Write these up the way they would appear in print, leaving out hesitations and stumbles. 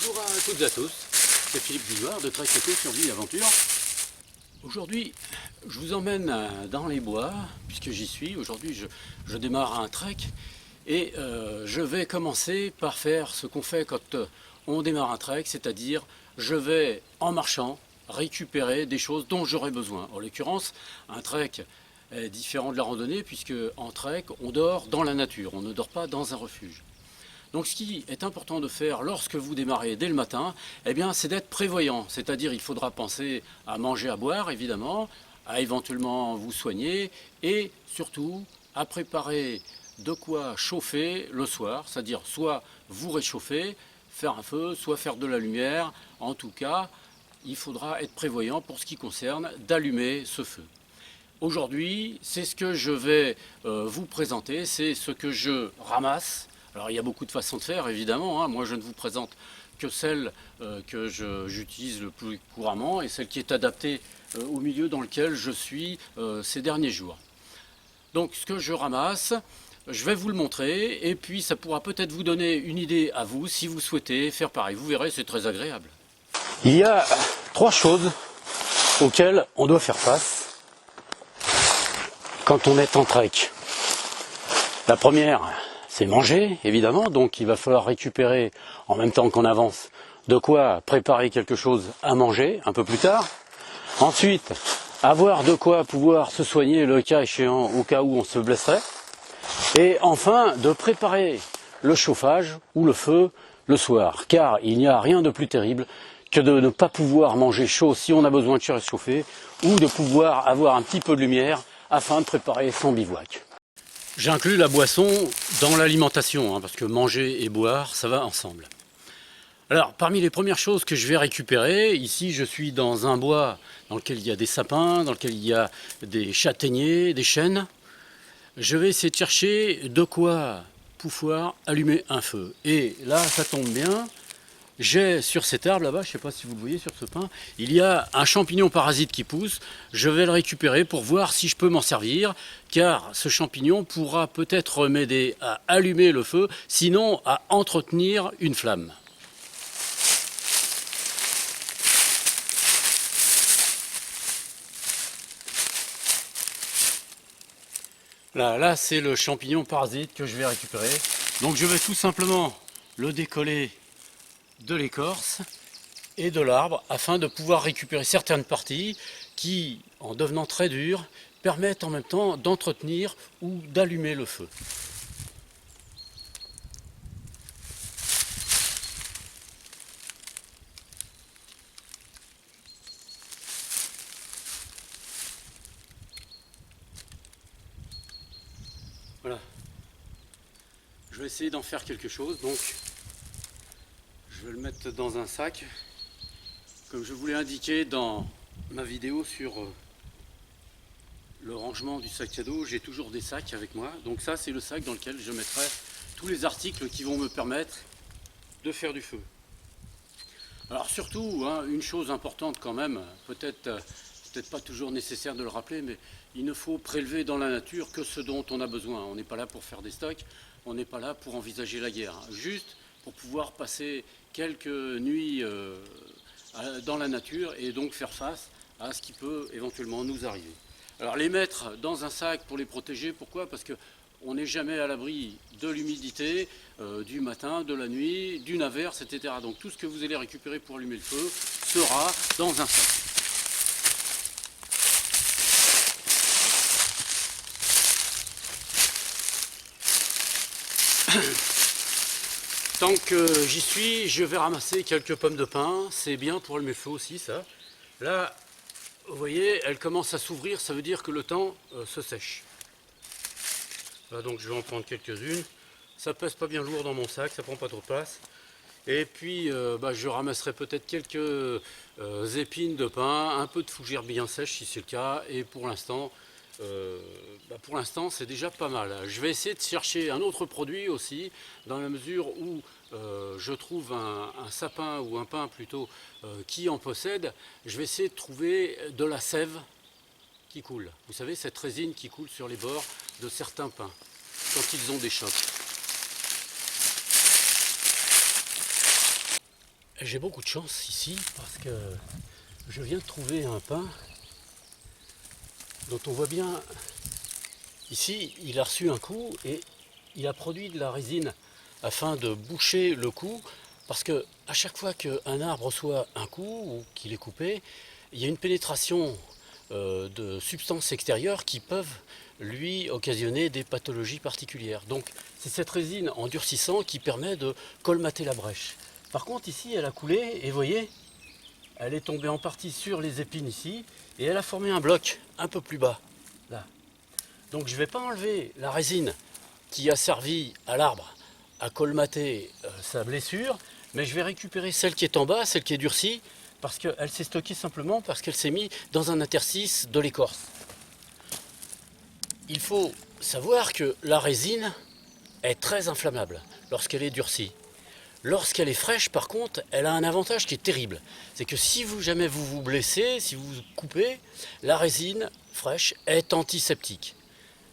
Bonjour à toutes et à tous, c'est Philippe Guilloire de Trek Eco sur Vie et Aventure. Aujourd'hui, je vous emmène dans les bois, puisque j'y suis. Aujourd'hui, je démarre un trek et je vais commencer par faire ce qu'on fait quand on démarre un trek, c'est-à-dire je vais, en marchant, récupérer des choses dont j'aurai besoin. En l'occurrence, un trek est différent de la randonnée, puisque en trek, on dort dans la nature, on ne dort pas dans un refuge. Donc ce qui est important de faire lorsque vous démarrez dès le matin, eh bien, c'est d'être prévoyant. C'est-à-dire il faudra penser à manger, à boire, évidemment, à éventuellement vous soigner et surtout à préparer de quoi chauffer le soir. C'est-à-dire soit vous réchauffer, faire un feu, soit faire de la lumière. En tout cas, il faudra être prévoyant pour ce qui concerne d'allumer ce feu. Aujourd'hui, c'est ce que je vais vous présenter, c'est ce que je ramasse. Alors il y a beaucoup de façons de faire évidemment, hein. Moi je ne vous présente que celle que j'utilise le plus couramment et celle qui est adaptée au milieu dans lequel je suis ces derniers jours. Donc ce que je ramasse, je vais vous le montrer et puis ça pourra peut-être vous donner une idée à vous si vous souhaitez faire pareil. Vous verrez, c'est très agréable. Il y a trois choses auxquelles on doit faire face quand on est en trek. La première, c'est manger, évidemment, donc il va falloir récupérer, en même temps qu'on avance, de quoi préparer quelque chose à manger un peu plus tard. Ensuite, avoir de quoi pouvoir se soigner le cas échéant au cas où on se blesserait. Et enfin, de préparer le chauffage ou le feu le soir, car il n'y a rien de plus terrible que de ne pas pouvoir manger chaud si on a besoin de se réchauffer, ou de pouvoir avoir un petit peu de lumière afin de préparer son bivouac. J'inclus la boisson dans l'alimentation, hein, parce que manger et boire, ça va ensemble. Alors, parmi les premières choses que je vais récupérer, ici je suis dans un bois dans lequel il y a des sapins, dans lequel il y a des châtaigniers, des chênes. Je vais essayer de chercher de quoi pouvoir allumer un feu. Et là, ça tombe bien. J'ai sur cet arbre là-bas, je ne sais pas si vous le voyez sur ce pin, il y a un champignon parasite qui pousse. Je vais le récupérer pour voir si je peux m'en servir, car ce champignon pourra peut-être m'aider à allumer le feu, sinon à entretenir une flamme. Là c'est le champignon parasite que je vais récupérer. Donc je vais tout simplement le décoller de l'écorce et de l'arbre afin de pouvoir récupérer certaines parties qui, en devenant très dures, permettent en même temps d'entretenir ou d'allumer le feu. Voilà. Je vais essayer d'en faire quelque chose, donc je vais le mettre dans un sac. Comme je vous l'ai indiqué dans ma vidéo sur le rangement du sac à dos, j'ai toujours des sacs avec moi. Donc ça, c'est le sac dans lequel je mettrai tous les articles qui vont me permettre de faire du feu. Alors surtout, hein, une chose importante quand même, peut-être pas toujours nécessaire de le rappeler, mais il ne faut prélever dans la nature que ce dont on a besoin. On n'est pas là pour faire des stocks, on n'est pas là pour envisager la guerre. Juste pour pouvoir passer quelques nuits dans la nature et donc faire face à ce qui peut éventuellement nous arriver. Alors les mettre dans un sac pour les protéger, pourquoi? Parce qu'on n'est jamais à l'abri de l'humidité, du matin, de la nuit, d'une averse, etc. Donc tout ce que vous allez récupérer pour allumer le feu sera dans un sac. Tant que j'y suis, je vais ramasser quelques pommes de pin. C'est bien pour allumer le feu aussi, ça. Là, vous voyez, elle commence à s'ouvrir, ça veut dire que le temps se sèche. Là, donc je vais en prendre quelques-unes. Ça pèse pas bien lourd dans mon sac, ça prend pas trop de place. Et puis, je ramasserai peut-être quelques épines de pin, un peu de fougère bien sèche si c'est le cas. Et pour l'instant, c'est déjà pas mal. Je vais essayer de chercher un autre produit aussi, dans la mesure où je trouve un sapin ou un pin plutôt qui en possède. Je vais essayer de trouver de la sève qui coule. Vous savez, cette résine qui coule sur les bords de certains pins quand ils ont des chocs. j'ai beaucoup de chance ici parce que je viens de trouver un pin dont on voit bien ici, il a reçu un coup et il a produit de la résine afin de boucher le coup, parce que à chaque fois qu'un arbre reçoit un coup ou qu'il est coupé, il y a une pénétration de substances extérieures qui peuvent lui occasionner des pathologies particulières. Donc c'est cette résine endurcissant qui permet de colmater la brèche. Par contre ici elle a coulé et vous voyez, elle est tombée en partie sur les épines ici et elle a formé un bloc un peu plus bas là. Donc je ne vais pas enlever la résine qui a servi à l'arbre à colmater sa blessure, mais je vais récupérer celle qui est en bas, celle qui est durcie, parce qu'elle s'est stockée simplement parce qu'elle s'est mise dans un interstice de l'écorce. Il faut savoir que la résine est très inflammable lorsqu'elle est durcie. Lorsqu'elle est fraîche, par contre, elle a un avantage qui est terrible. C'est que si jamais vous vous blessez, si vous vous coupez, la résine fraîche est antiseptique.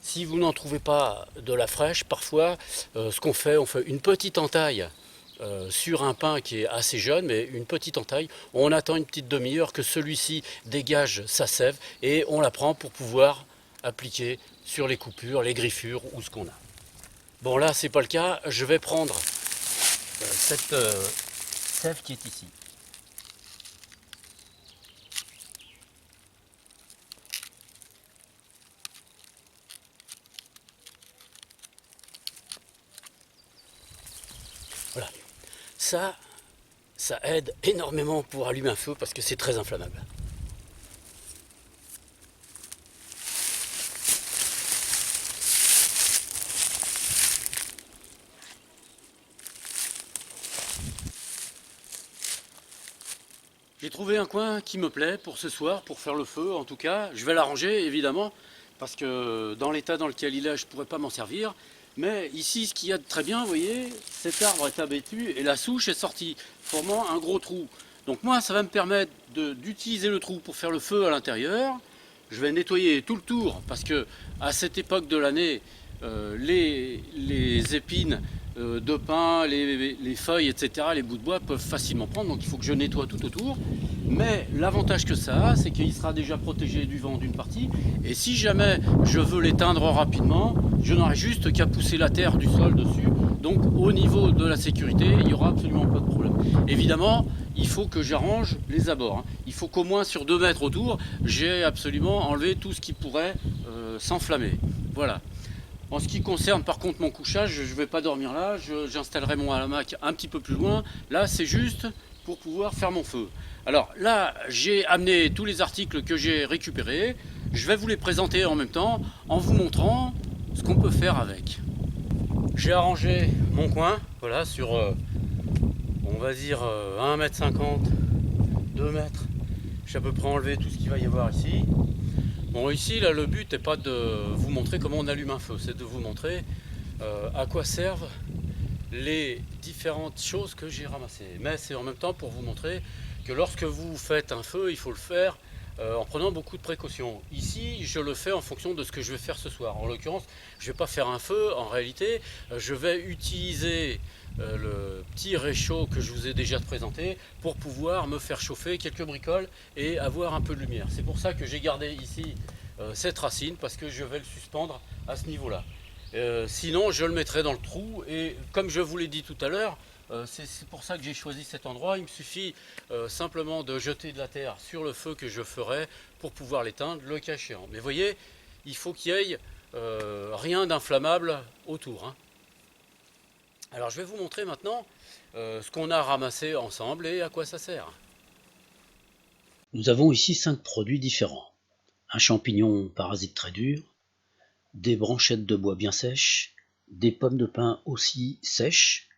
Si vous n'en trouvez pas de la fraîche, parfois, ce qu'on fait, on fait une petite entaille sur un pin qui est assez jeune, mais une petite entaille. On attend une petite demi-heure que celui-ci dégage sa sève et on la prend pour pouvoir appliquer sur les coupures, les griffures ou ce qu'on a. Bon là, c'est pas le cas. Je vais prendre cette sève qui est ici. Voilà. Ça aide énormément pour allumer un feu parce que c'est très inflammable. J'ai trouvé un coin qui me plaît pour ce soir, pour faire le feu en tout cas. Je vais l'arranger évidemment, parce que dans l'état dans lequel il est, je ne pourrais pas m'en servir. Mais ici, ce qu'il y a de très bien, vous voyez, cet arbre est abattu et la souche est sortie, formant un gros trou. Donc moi, ça va me permettre d'utiliser le trou pour faire le feu à l'intérieur. Je vais nettoyer tout le tour, parce que à cette époque de l'année, les épines de pin, les feuilles, etc., les bouts de bois peuvent facilement prendre, donc il faut que je nettoie tout autour. Mais l'avantage que ça a, c'est qu'il sera déjà protégé du vent d'une partie, et si jamais je veux l'éteindre rapidement, je n'aurai juste qu'à pousser la terre du sol dessus, donc au niveau de la sécurité, il n'y aura absolument pas de problème. Évidemment, il faut que j'arrange les abords, hein. Il faut qu'au moins sur 2 mètres autour, j'ai absolument enlevé tout ce qui pourrait s'enflammer. Voilà. En ce qui concerne par contre mon couchage, je ne vais pas dormir là, j'installerai mon hamac un petit peu plus loin. Là, c'est juste pour pouvoir faire mon feu. Alors là, j'ai amené tous les articles que j'ai récupérés. Je vais vous les présenter en même temps en vous montrant ce qu'on peut faire avec. J'ai arrangé mon coin, voilà, sur, on va dire, 1,50 m, 2 mètres. J'ai à peu près enlevé tout ce qu'il va y avoir ici. Bon, ici, là, le but n'est pas de vous montrer comment on allume un feu, c'est de vous montrer à quoi servent les différentes choses que j'ai ramassées. Mais c'est en même temps pour vous montrer que lorsque vous faites un feu, il faut le faire en prenant beaucoup de précautions. Ici, je le fais en fonction de ce que je vais faire ce soir. En l'occurrence, je ne vais pas faire un feu. En réalité, je vais utiliser le petit réchaud que je vous ai déjà présenté pour pouvoir me faire chauffer quelques bricoles et avoir un peu de lumière. C'est pour ça que j'ai gardé ici cette racine, parce que je vais le suspendre à ce niveau-là. Sinon, je le mettrai dans le trou, et comme je vous l'ai dit tout à l'heure, c'est pour ça que j'ai choisi cet endroit. Il me suffit simplement de jeter de la terre sur le feu que je ferai pour pouvoir l'éteindre le cas échéant. Mais voyez, il faut qu'il y ait rien d'inflammable autour, hein. Alors je vais vous montrer maintenant ce qu'on a ramassé ensemble et à quoi ça sert. Nous avons ici 5 produits différents. Un champignon parasite très dur, des branchettes de bois bien sèches, des pommes de pin aussi sèches,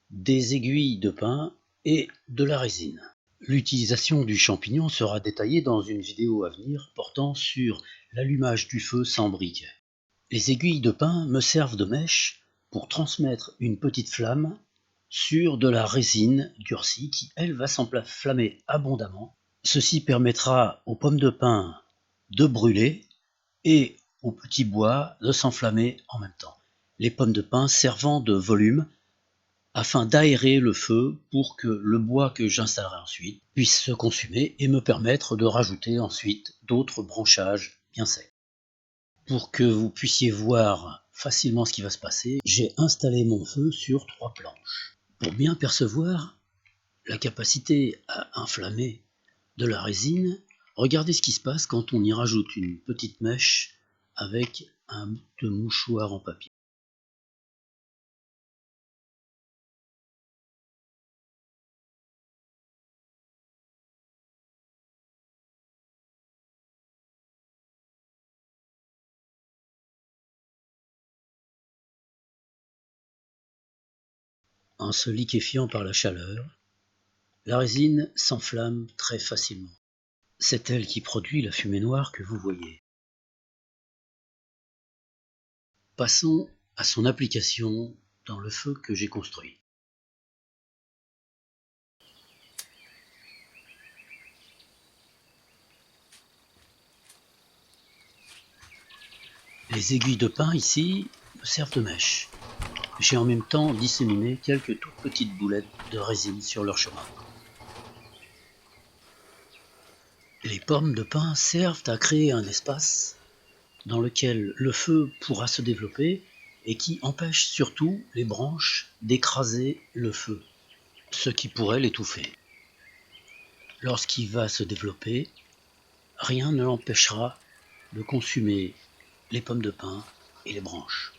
des aiguilles de pin et de la résine. L'utilisation du champignon sera détaillée dans une vidéo à venir portant sur l'allumage du feu sans briquet. Les aiguilles de pin me servent de mèche pour transmettre une petite flamme sur de la résine durcie qui, elle, va s'enflammer abondamment. Ceci permettra aux pommes de pin de brûler et aux petits bois de s'enflammer en même temps. Les pommes de pin servant de volume afin d'aérer le feu pour que le bois que j'installerai ensuite puisse se consumer et me permettre de rajouter ensuite d'autres branchages bien secs. Pour que vous puissiez voir facilement ce qui va se passer, j'ai installé mon feu sur 3 planches. Pour bien percevoir la capacité à inflammer de la résine, regardez ce qui se passe quand on y rajoute une petite mèche avec un bout de mouchoir en papier. En se liquéfiant par la chaleur, la résine s'enflamme très facilement. C'est elle qui produit la fumée noire que vous voyez. Passons à son application dans le feu que j'ai construit. Les aiguilles de pin ici me servent de mèche. J'ai en même temps disséminé quelques toutes petites boulettes de résine sur leur chemin. Les pommes de pin servent à créer un espace dans lequel le feu pourra se développer et qui empêche surtout les branches d'écraser le feu, ce qui pourrait l'étouffer. Lorsqu'il va se développer, rien ne l'empêchera de consumer les pommes de pin et les branches.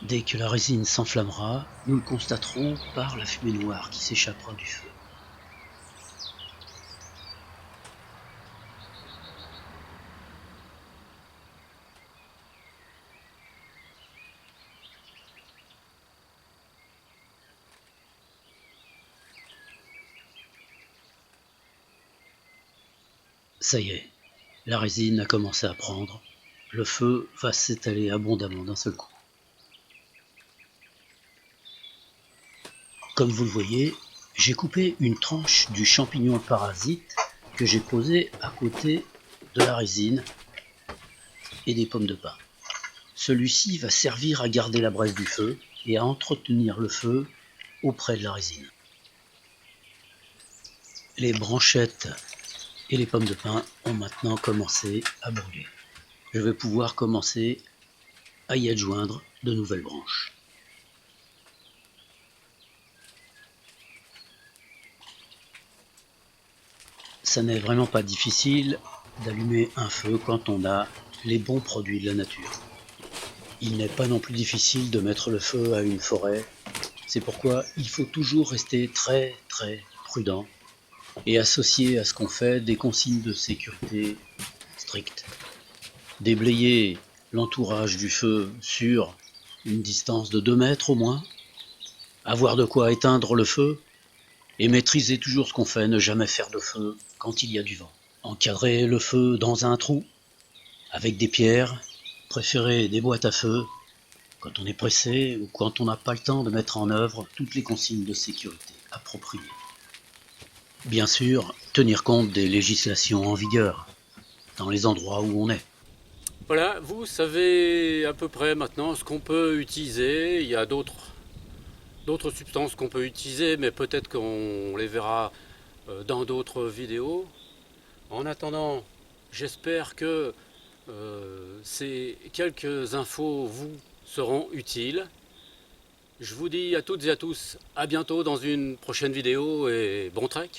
Dès que la résine s'enflammera, nous le constaterons par la fumée noire qui s'échappera du feu. Ça y est, la résine a commencé à prendre, le feu va s'étaler abondamment d'un seul coup. Comme vous le voyez, j'ai coupé une tranche du champignon parasite que j'ai posé à côté de la résine et des pommes de pin. Celui-ci va servir à garder la braise du feu et à entretenir le feu auprès de la résine. Les branchettes et les pommes de pin ont maintenant commencé à brûler. Je vais pouvoir commencer à y adjoindre de nouvelles branches. Ça n'est vraiment pas difficile d'allumer un feu quand on a les bons produits de la nature. Il n'est pas non plus difficile de mettre le feu à une forêt. C'est pourquoi il faut toujours rester très prudent et associer à ce qu'on fait des consignes de sécurité strictes. Déblayer l'entourage du feu sur une distance de 2 mètres au moins, avoir de quoi éteindre le feu et maîtriser toujours ce qu'on fait, ne jamais faire de feu quand il y a du vent. Encadrer le feu dans un trou avec des pierres, préférer des boîtes à feu quand on est pressé ou quand on n'a pas le temps de mettre en œuvre toutes les consignes de sécurité appropriées. Bien sûr, tenir compte des législations en vigueur dans les endroits où on est. Voilà, vous savez à peu près maintenant ce qu'on peut utiliser. Il y a d'autres substances qu'on peut utiliser, mais peut-être qu'on les verra dans d'autres vidéos. En attendant, j'espère que ces quelques infos vous seront utiles. Je vous dis à toutes et à tous à bientôt dans une prochaine vidéo et bon trek.